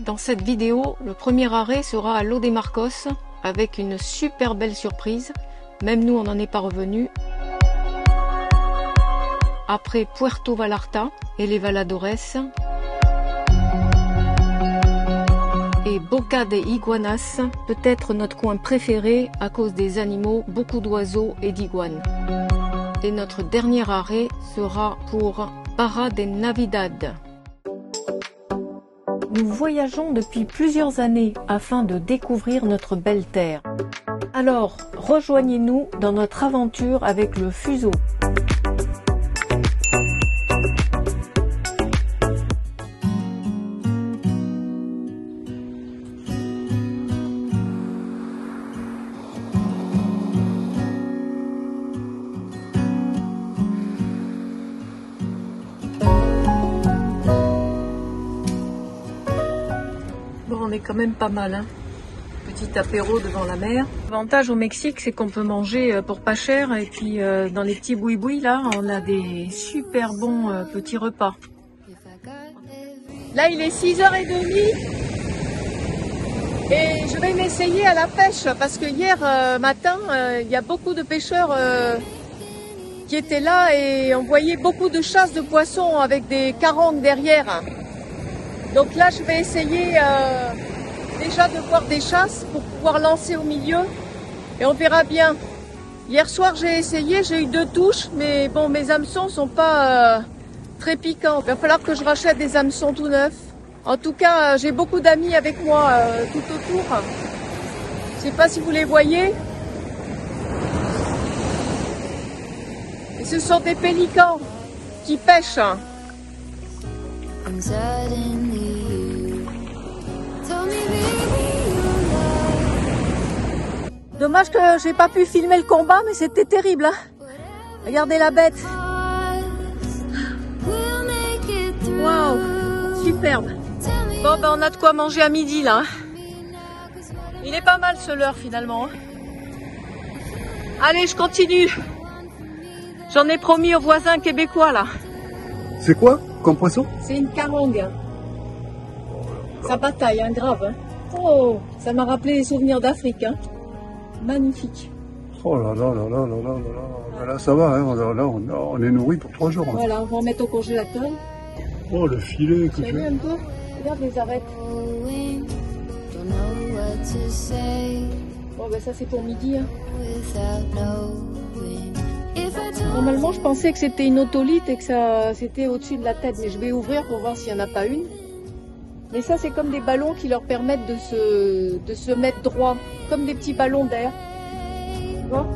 Dans cette vidéo, le premier arrêt sera à Los de Marcos avec une super belle surprise. Même nous, on n'en est pas revenu. Après Puerto Vallarta et les Valadores. Et Boca de Iguanas, peut-être notre coin préféré à cause des animaux, beaucoup d'oiseaux et d'iguanes. Et notre dernier arrêt sera pour Barra de Navidad. Nous voyageons depuis plusieurs années afin de découvrir notre belle terre. Alors, rejoignez-nous dans notre aventure avec le Fuso. On est quand même pas mal, hein. Petit apéro devant la mer. L'avantage au Mexique, c'est qu'on peut manger pour pas cher, et puis dans les petits boui-boui là, on a des super bons petits repas. Là, il est 6h30 et je vais m'essayer à la pêche parce que hier matin, il y a beaucoup de pêcheurs qui étaient là et on voyait beaucoup de chasses de poissons avec des carangues derrière. Donc là, je vais essayer déjà de voir des chasses pour pouvoir lancer au milieu et on verra bien. Hier soir, j'ai essayé, j'ai eu 2 touches, mais bon, mes hameçons sont pas très piquants. Il va falloir que je rachète des hameçons tout neufs. En tout cas, j'ai beaucoup d'amis avec moi tout autour. Je sais pas si vous les voyez. Et ce sont des pélicans qui pêchent. Dommage que j'ai pas pu filmer le combat, mais c'était terrible, hein. Regardez la bête. Waouh, superbe. Bon, ben on a de quoi manger à midi là. Il est pas mal ce leurre finalement, hein. Allez, je continue. J'en ai promis aux voisins québécois là. C'est quoi comme poisson? C'est une carangue. Ça bataille, hein, grave. Hein. Oh, ça m'a rappelé les souvenirs d'Afrique. Hein. Magnifique. Oh là là là là là là là là, là ça va, hein. Là on est nourri pour 3 jours. Hein. Voilà, on va en mettre au congélateur. Oh le filet que tu as vu un peu? Regarde les arêtes. Bon ben ça c'est pour midi. Hein. Normalement je pensais que c'était une otolite et que ça c'était au-dessus de la tête, mais je vais ouvrir pour voir s'il n'y en a pas une. Mais ça c'est comme des ballons qui leur permettent de se mettre droit, comme des petits ballons d'air. Tu vois?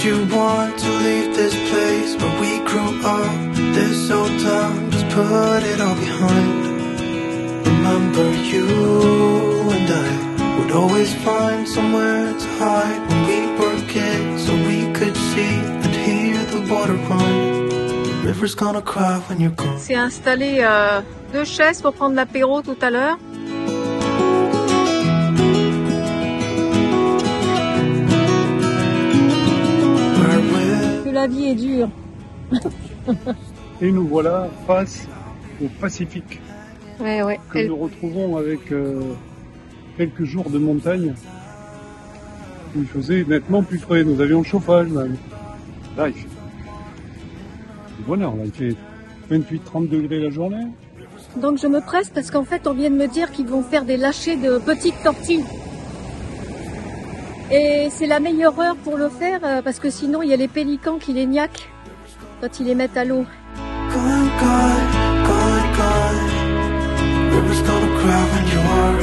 you want to leave this place where we grew up, this old town, just put it all behind. Remember you and I would always find somewhere to hide when we were kids, so we could see and hear the water run. The river's gonna cry when you're gone. C'est installé 2 chaises pour prendre l'apéro tout à l'heure. la vie est dure. Et nous voilà face au Pacifique, Ouais. que nous retrouvons avec quelques jours de montagne. Il faisait nettement plus frais, nous avions le chauffage même. Là, il fait du bonheur, là, il fait 28-30 degrés la journée. Donc je me presse parce qu'en fait on vient de me dire qu'ils vont faire des lâchers de petites tortues. Et c'est la meilleure heure pour le faire parce que sinon il y a les pélicans qui les niaquent quand ils les mettent à l'eau. Gone, gone, gone, gone. River's gonna cry when you're.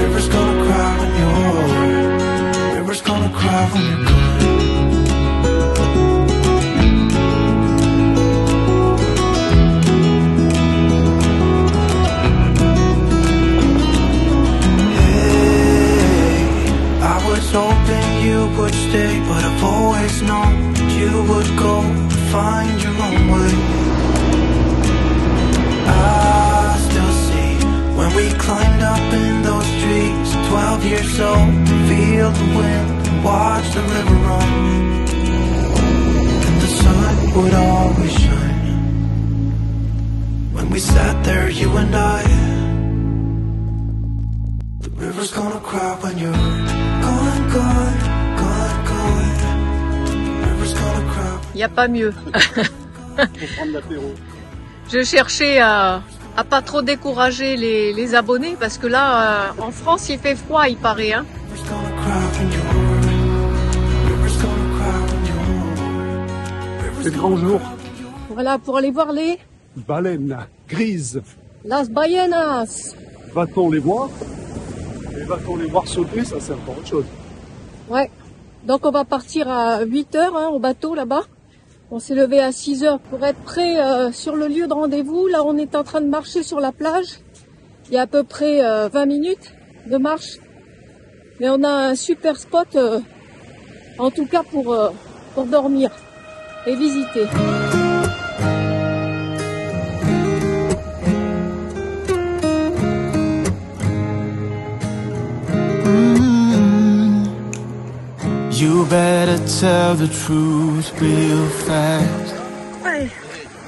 River's gonna cry when you're. River's gonna cry when you're gone. Hey, I was hoping you would stay, but I've always known that you would go and find your own way. I still see when we climbed up in those trees, 12 years old, feel the wind and watch the river run. And the sun would always shine when we sat there, you and I. The river's gonna cry when you're gone, gone, gone, gone. The river's gonna cry. Il n'y a pas mieux. Pour prendre l'apéro. Je cherchais à pas trop décourager les abonnés parce que là en France il fait froid il paraît hein. River's gonna cry when you're. River's gonna cry when you're. C'est le grand jour. Voilà pour aller voir les Baleines grises. Las Ballenas. Va-t-on les voir? Et va-t-on les voir sauter? Ça, c'est encore autre chose. Ouais. Donc on va partir à 8h hein, au bateau là-bas. On s'est levé à 6h pour être prêt sur le lieu de rendez-vous. Là on est en train de marcher sur la plage. Il y a à peu près 20 minutes de marche. Mais on a un super spot en tout cas pour dormir et visiter. You better tell the truth real fast, Ouais.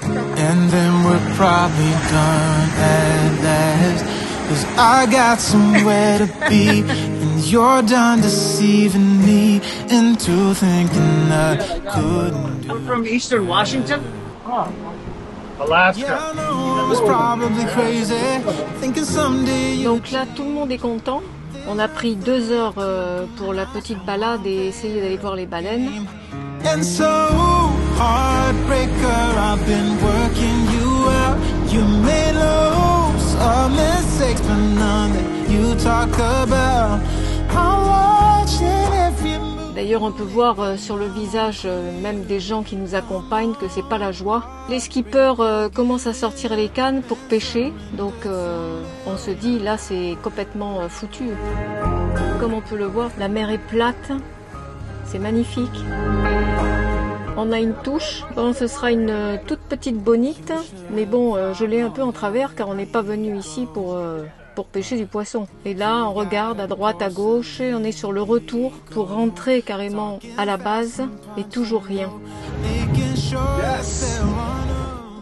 and then we're probably done at last. 'Cause I got somewhere to be, and you're done deceiving me into thinking I couldn't do. I'm from Eastern Washington. Alaska. Yeah, I know I was probably crazy, thinking someday you. Donc là tout le monde est content. On a pris 2 heures pour la petite balade et essayer d'aller voir les baleines. And so, heartbreaker, I've been working you out. You made loads of mistakes, but none that you talk about. I'm watching every move. D'ailleurs on peut voir sur le visage même des gens qui nous accompagnent que c'est pas la joie. Les skippers commencent à sortir les cannes pour pêcher, donc on se dit là c'est complètement foutu. Comme on peut le voir, la mer est plate, c'est magnifique. On a une touche, bon ce sera une toute petite bonite, mais bon je l'ai un peu en travers car on n'est pas venu ici pour pêcher du poisson. Et là, on regarde à droite, à gauche, et on est sur le retour pour rentrer carrément à la base, et toujours rien.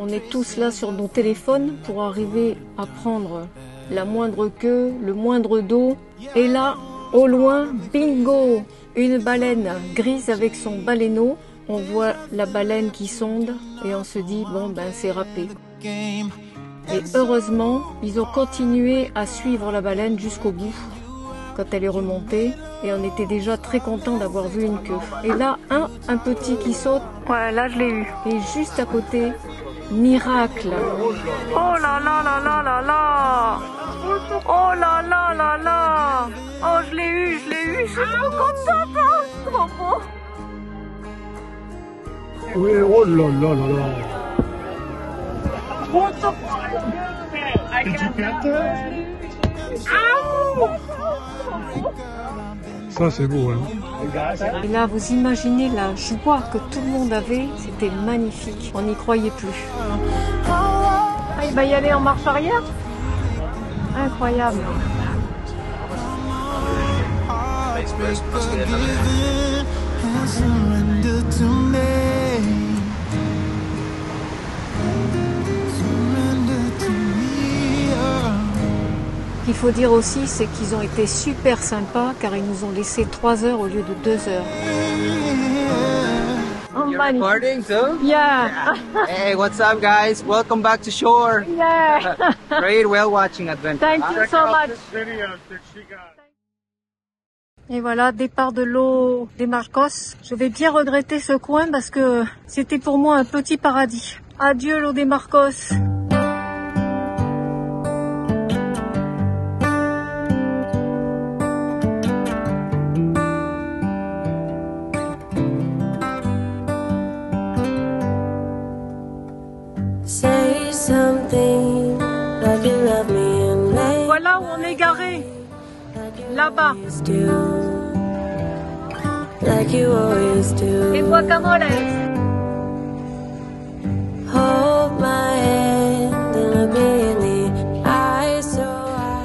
On est tous là sur nos téléphones pour arriver à prendre la moindre queue, le moindre dos. Et là, au loin, bingo! Une baleine grise avec son baleineau. On voit la baleine qui sonde, et on se dit, bon ben c'est râpé. Et heureusement, ils ont continué à suivre la baleine jusqu'au bout, quand elle est remontée, et on était déjà très contents d'avoir vu une queue. Et là, un petit qui saute, ouais, là je l'ai eu. Et juste à côté, miracle. Oh là là là là là là! Oh là là là là! Oh je l'ai eu, je suis trop contente, hein, trop beau! Oui, oh là là là là. Ça c'est beau hein. Et là vous imaginez la joie que tout le monde avait, c'était magnifique, on n'y croyait plus. Ah, il va y aller en marche arrière? Incroyable. Surrender to me. Ce qu'il faut dire aussi, c'est qu'ils ont été super sympas car ils nous ont laissé 3 heures au lieu de 2 heures. Oh, You're recording too? Yeah. Hey, what's up, guys? Welcome back to shore. Yeah. Great whale watching adventure. Thank you so much. Et voilà, départ de l'eau des Marcos. Je vais bien regretter ce coin parce que c'était pour moi un petit paradis. Adieu l'eau des Marcos. Say something like you love me and make Voilà où on est garé. Là-bas. like you always do. Les guacamoles. Hold my hand and look me in the eyes so I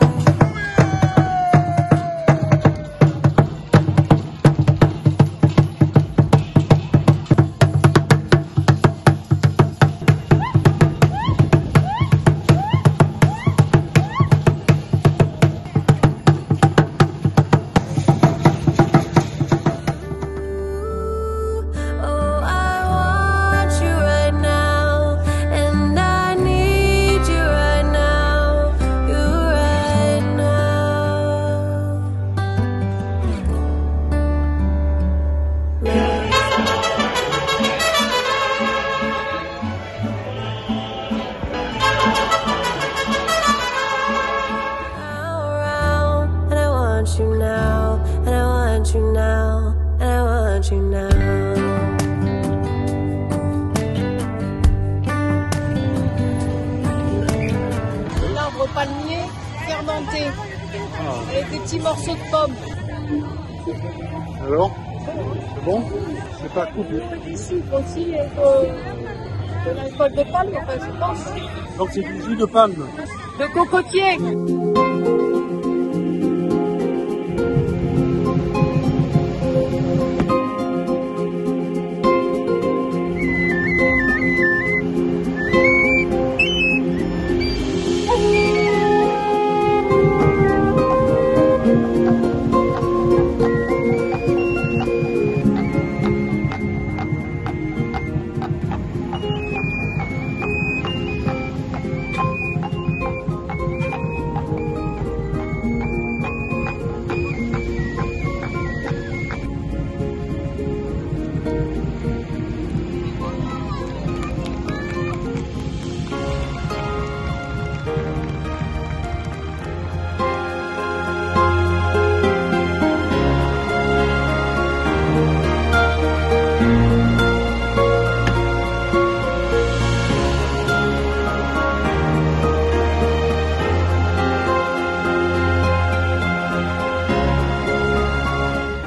oh, I want you right now, and I need you right now, you right now. Around, and I want you now, and I want you now, and I want you now. L'arbre palmier fermenté. Avec des petits morceaux de pommes. Alors, c'est bon? C'est pas coupé. Du sucre aussi et de l'alcool de palme, enfin je pense. Donc c'est du jus de palme. De cocotier.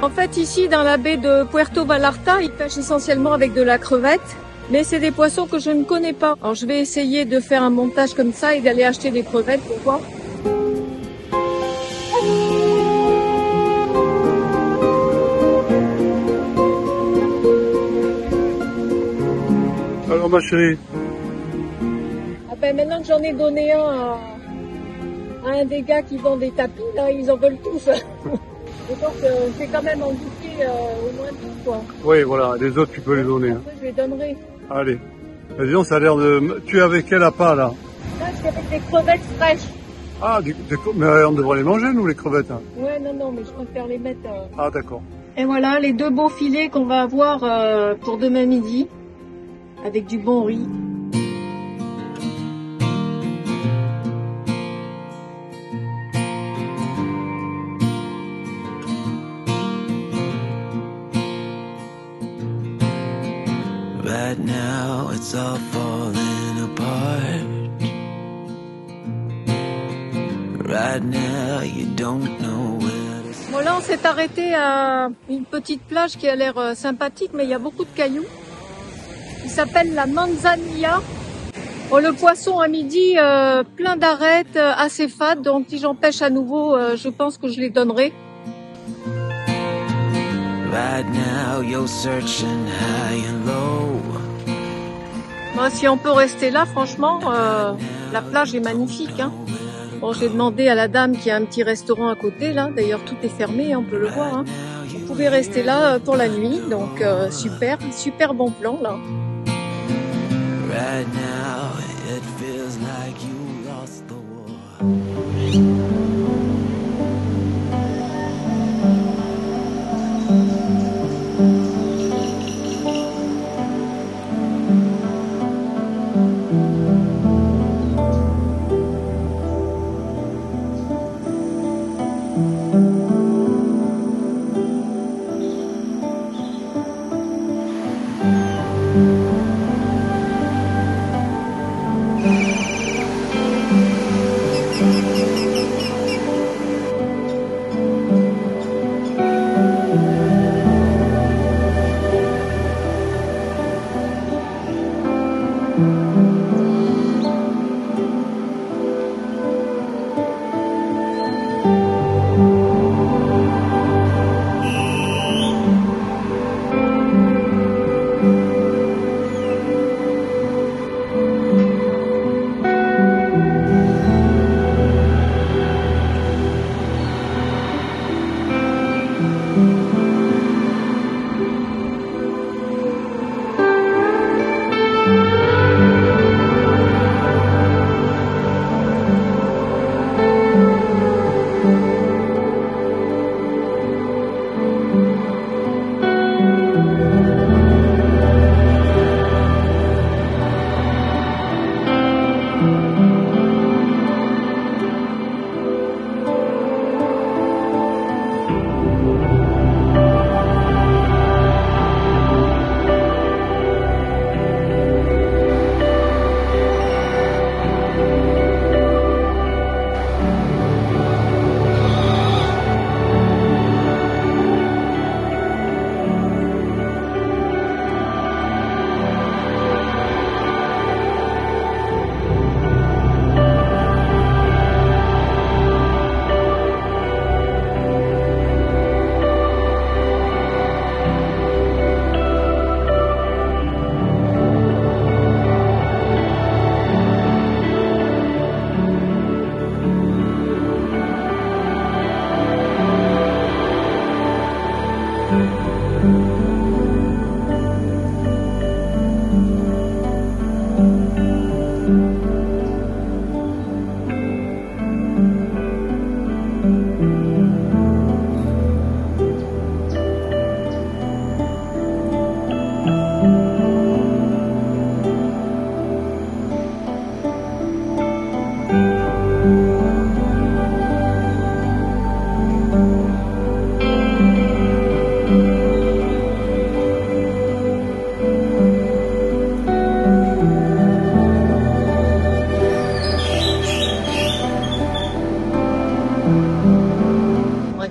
En fait, ici, dans la baie de Puerto Vallarta, ils pêchent essentiellement avec de la crevette. Mais c'est des poissons que je ne connais pas. Alors, je vais essayer de faire un montage comme ça et d'aller acheter des crevettes pour voir. Alors ma chérie, Ah ben, maintenant que j'en ai donné un à un des gars qui vend des tapis, là, ils en veulent tous. Et donc, j'ai quand même indiqué au moins 10 fois. oui voilà, les autres tu peux les donner. Hein. Après, je les donnerai. Allez. Mais disons, ça a l'air de... Tu es avec quel appât là? Là, je suis avec des crevettes fraîches. Ah, mais on devrait les manger nous les crevettes. Hein. Ouais, non, mais je préfère les mettre... Ah d'accord. Et voilà, les 2 beaux filets qu'on va avoir pour demain midi. Avec du bon riz. Right now it's all falling apart. Right now you don't know where to Bon, là, on s'est arrêté à une petite plage qui a l'air sympathique, mais il y a beaucoup de cailloux. Il s'appelle la Manzanilla. Bon, le poisson à midi, plein d'arêtes, assez fades, donc si j'en pêche à nouveau, je pense que je les donnerai. Right now you're searching high and low. Moi, si on peut rester là, franchement, la plage est magnifique. Hein. Bon, j'ai demandé à la dame qui a un petit restaurant à côté, là. D'ailleurs, tout est fermé, hein, on peut le voir. Hein. Vous pouvez rester là pour la nuit. Donc, super, super bon plan, là. Right now, it feels like you lost the war.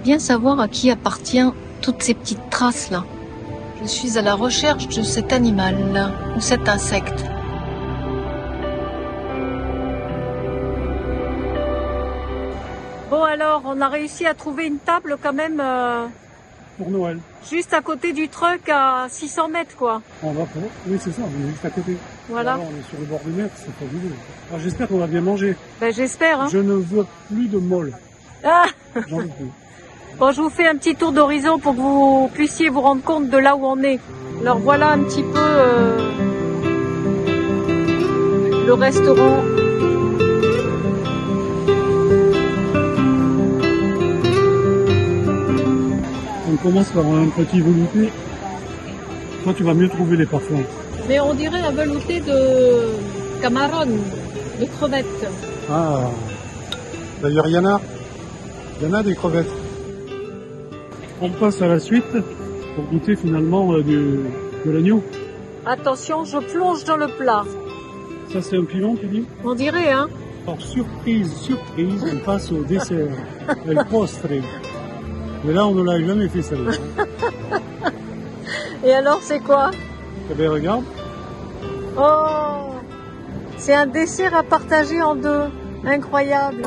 Bien savoir à qui appartient toutes ces petites traces là. Je suis à la recherche de cet animal là, ou cet insecte. Bon alors, on a réussi à trouver une table quand même Pour Noël. juste à côté du truck à 600 mètres quoi. On va pour... Oui, c'est ça, on est juste à côté. Voilà. Alors, on est sur le bord de mer, c'est fabuleux. Alors, j'espère qu'on va bien manger. Ben j'espère. Hein. Je ne veux plus de molles. Ah J'en veux plus. Bon, je vous fais un petit tour d'horizon pour que vous puissiez vous rendre compte de là où on est. Alors voilà un petit peu le restaurant. On commence par un petit velouté. Toi, tu vas mieux trouver les parfums. Mais on dirait un velouté de camaron, de crevettes. Ah. D'ailleurs, il y en a des crevettes. On passe à la suite pour goûter finalement de l'agneau. Attention, je plonge dans le plat. Ça, c'est un piment, tu dis? On dirait, hein? Alors, surprise, on passe au dessert, el postre. Mais là, on ne l'a jamais fait, celle-là. Et alors, c'est quoi? Eh bien, regarde. Oh! C'est un dessert à partager en deux. Incroyable.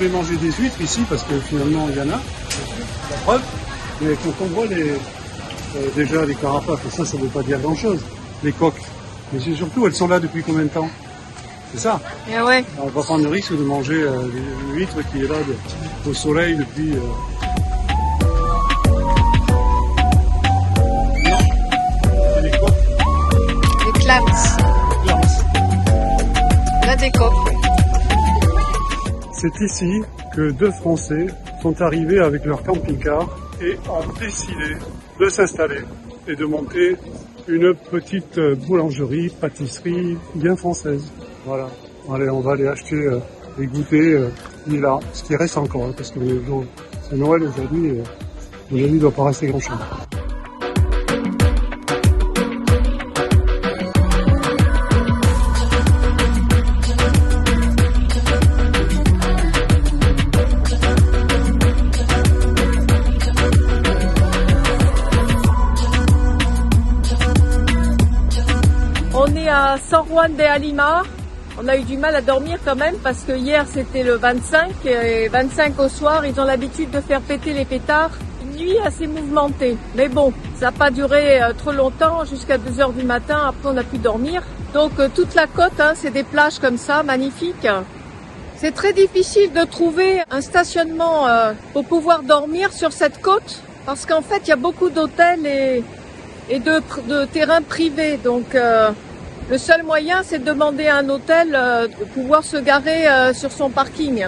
jamais mangé des huîtres ici parce que finalement il y en a, la preuve. Mais quand on voit déjà les carapaces, ça ne veut pas dire grand chose, les coques. Mais c'est surtout, elles sont là depuis combien de temps? C'est ça. Et ouais. On va prendre le risque de manger une huître qui est là au soleil depuis... Non, c'est les coques. Les clams. Là, des coques. C'est ici que 2 Français sont arrivés avec leur camping-car et ont décidé de s'installer et de monter une petite boulangerie, pâtisserie bien française. Voilà. Allez, on va aller acheter des goûters là, ce qui reste encore, hein, parce que c'est Noël aujourd'hui, mon avis, il ne doit pas rester grand-chose. On est à San Juan de Alimar. On a eu du mal à dormir quand même parce que hier c'était le 25 et 25 au soir, ils ont l'habitude de faire péter les pétards. Une nuit assez mouvementée. Mais bon, ça n'a pas duré trop longtemps, jusqu'à 2 h du matin, après on a pu dormir. Donc toute la côte, hein, c'est des plages comme ça, magnifiques. C'est très difficile de trouver un stationnement pour pouvoir dormir sur cette côte parce qu'en fait il y a beaucoup d'hôtels et de terrains privés. Donc le seul moyen, c'est de demander à un hôtel de pouvoir se garer sur son parking.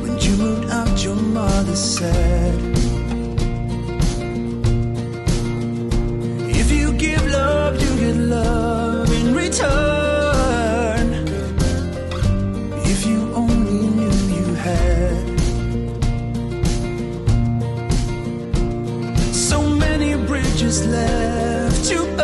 When you moved out, your mother said, if you give love, you get love in return. If you only knew you had so many bridges left to burn.